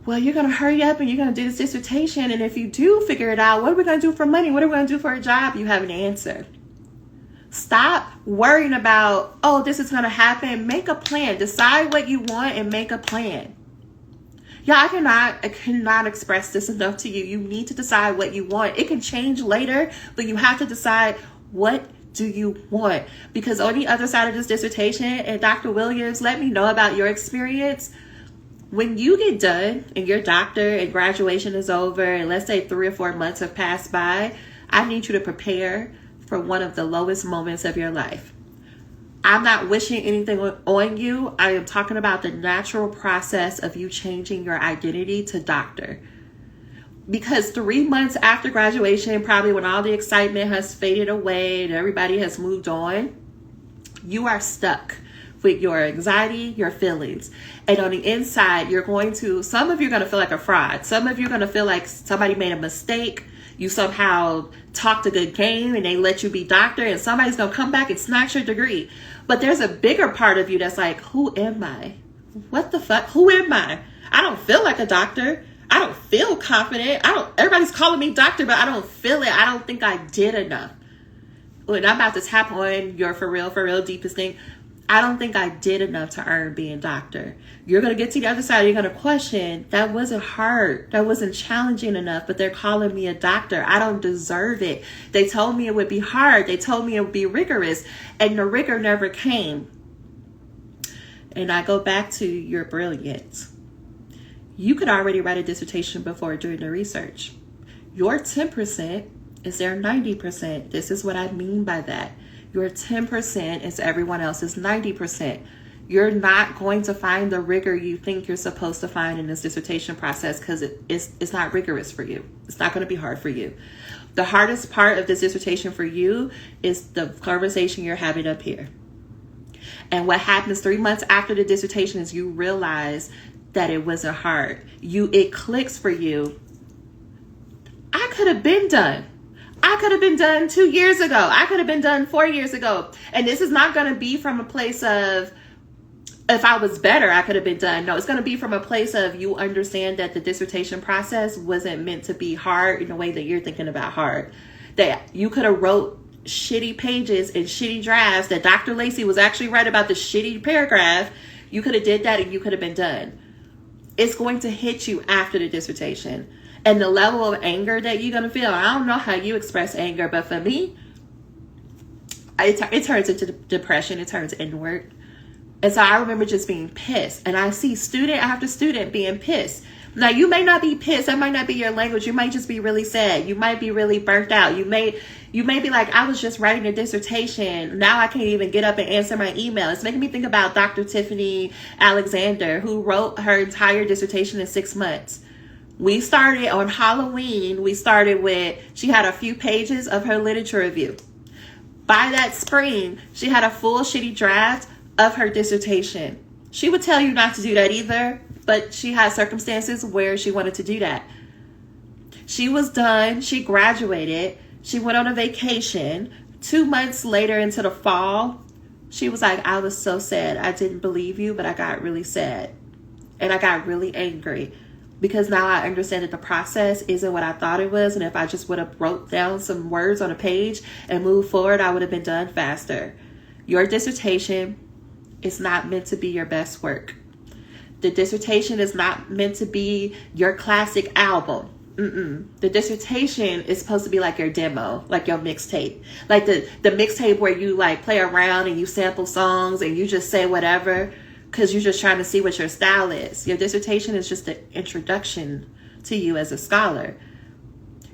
well, you're going to hurry up and you're going to do this dissertation. And if you do figure it out, what are we going to do for money? What are we going to do for a job? You have an answer. Stop worrying about, oh, this is going to happen. Make a plan. Decide what you want and make a plan. Yeah, I cannot express this enough to you. You need to decide what you want. It can change later, but you have to decide, what do you want? Because on the other side of this dissertation, and Dr. Williams, let me know about your experience. When you get done and your doctor and graduation is over, and let's say 3 or 4 months have passed by, I need you to prepare for one of the lowest moments of your life. I'm not wishing anything on you. I am talking about the natural process of you changing your identity to doctor. Because 3 months after graduation, probably when all the excitement has faded away and everybody has moved on, you are stuck with your anxiety, your feelings. And on the inside, some of you are going to feel like a fraud. Some of you are going to feel like somebody made a mistake. You somehow talked a good game and they let you be doctor, and somebody's going to come back and snatch your degree. But there's a bigger part of you that's like, who am I? What the fuck? Who am I? I don't feel like a doctor. I don't feel confident. Everybody's calling me doctor, but I don't feel it. I don't think I did enough. When I'm about to tap on your for real deepest thing, I don't think I did enough to earn being doctor. You're going to get to the other side. You're going to question, that wasn't hard. That wasn't challenging enough, but they're calling me a doctor. I don't deserve it. They told me it would be hard. They told me it would be rigorous, and the rigor never came. And I go back to your brilliance. You could already write a dissertation before doing the research. Your 10% is their 90%. This is what I mean by that. Your 10% is everyone else's 90%. You're not going to find the rigor you think you're supposed to find in this dissertation process because it's not rigorous for you. It's not going to be hard for you. The hardest part of this dissertation for you is the conversation you're having up here. And what happens 3 months after the dissertation is you realize that it wasn't hard. It clicks for you. I could have been done. I could have been done 2 years ago. I could have been done 4 years ago. And this is not going to be from a place of, if I was better, I could have been done. No, it's going to be from a place of you understand that the dissertation process wasn't meant to be hard in the way that you're thinking about hard. That you could have wrote shitty pages and shitty drafts, that Dr. Lacey was actually right about the shitty paragraph. You could have did that and you could have been done. It's going to hit you after the dissertation. And the level of anger that you're going to feel, I don't know how you express anger, but for me, it turns into depression. It turns inward. And so I remember just being pissed. And I see student after student being pissed. Now, you may not be pissed. That might not be your language. You might just be really sad. You might be really burnt out. You may be like, I was just writing a dissertation. Now I can't even get up and answer my email. It's making me think about Dr. Tiffany Alexander, who wrote her entire dissertation in 6 months. We started on Halloween. She had a few pages of her literature review. By that spring, she had a full shitty draft of her dissertation. She would tell you not to do that either, but she had circumstances where she wanted to do that. She was done. She graduated. She went on a vacation. 2 months later into the fall, she was like, I was so sad. I didn't believe you, but I got really sad. And I got really angry. Because now I understand that the process isn't what I thought it was. And if I just would have wrote down some words on a page and moved forward, I would have been done faster. Your dissertation is not meant to be your best work. The dissertation is not meant to be your classic album. The dissertation is supposed to be like your demo, like your mixtape. Like the mixtape where you like play around and you sample songs and you just say whatever. Because you're just trying to see what your style is. Your dissertation is just an introduction to you as a scholar.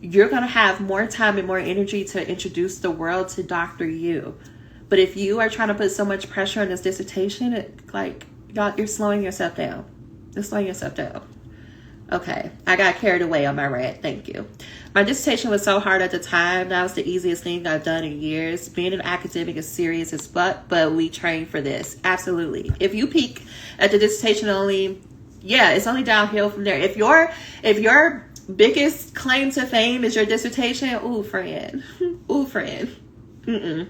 You're going to have more time and more energy to introduce the world to Dr. You. But if you are trying to put so much pressure on this dissertation, you're slowing yourself down. You're slowing yourself down. Okay, I got carried away on my rant. Thank you. My dissertation was so hard at the time. That was the easiest thing I've done in years. Being an academic is serious as fuck, but we train for this. Absolutely. If you peek at the dissertation only Yeah, it's only downhill from there. If your biggest claim to fame is your dissertation, ooh, friend. Ooh, friend. Mm-mm.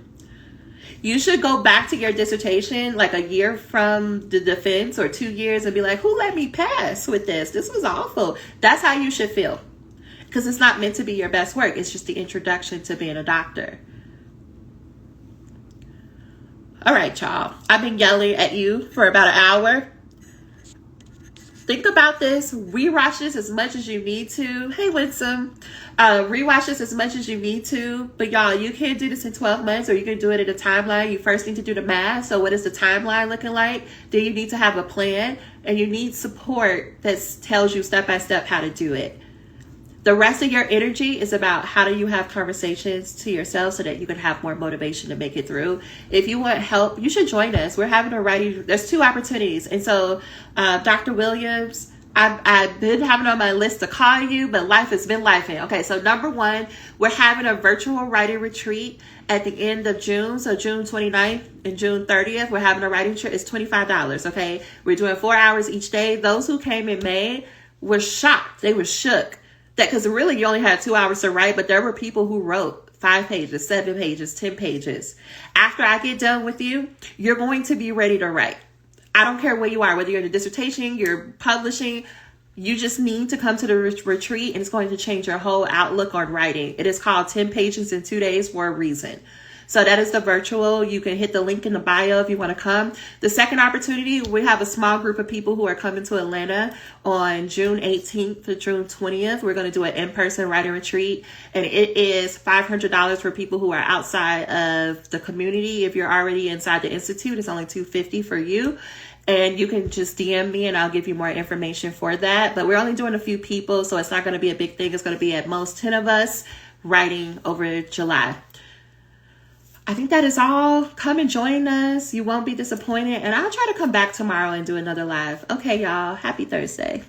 You should go back to your dissertation like a year from the defense or 2 years and be like, who let me pass with this? This was awful. That's how you should feel. Because it's not meant to be your best work. It's just the introduction to being a doctor. All right, y'all. I've been yelling at you for about an hour. Think about this. Rewatch this as much as you need to. Hey, Winsome. Rewatch this as much as you need to. But y'all, you can't do this in 12 months, or you can do it in a timeline. You first need to do the math. So what is the timeline looking like? Then you need to have a plan, and you need support that tells you step by step how to do it. The rest of your energy is about how do you have conversations to yourself so that you can have more motivation to make it through. If you want help, you should join us. We're having a writing, there's 2 opportunities. And so Dr. Williams, I've been having on my list to call you, but life has been lifing. Okay, so number 1, we're having a virtual writing retreat at the end of June. So June 29th and June 30th, we're having a writing retreat. It's $25, okay? We're doing 4 hours each day. Those who came in May were shocked. They were shook. That because really you only had 2 hours to write, but there were people who wrote 5 pages, 7 pages, 10 pages. After I get done with you, you're going to be ready to write. I don't care where you are, whether you're in a dissertation, you're publishing, you just need to come to the retreat, and it's going to change your whole outlook on writing. It is called 10 pages in 2 days for a reason. So that is the virtual. You can hit the link in the bio if you want to come. The second opportunity, we have a small group of people who are coming to Atlanta on June 18th to June 20th. We're going to do an in-person writing retreat, and it is $500 for people who are outside of the community. If you're already inside the institute, it's only $250 for you. And you can just DM me and I'll give you more information for that. But we're only doing a few people, so it's not going to be a big thing. It's going to be at most 10 of us writing over July. I think that is all. Come and join us. You won't be disappointed. And I'll try to come back tomorrow and do another live. Okay, y'all. Happy Thursday.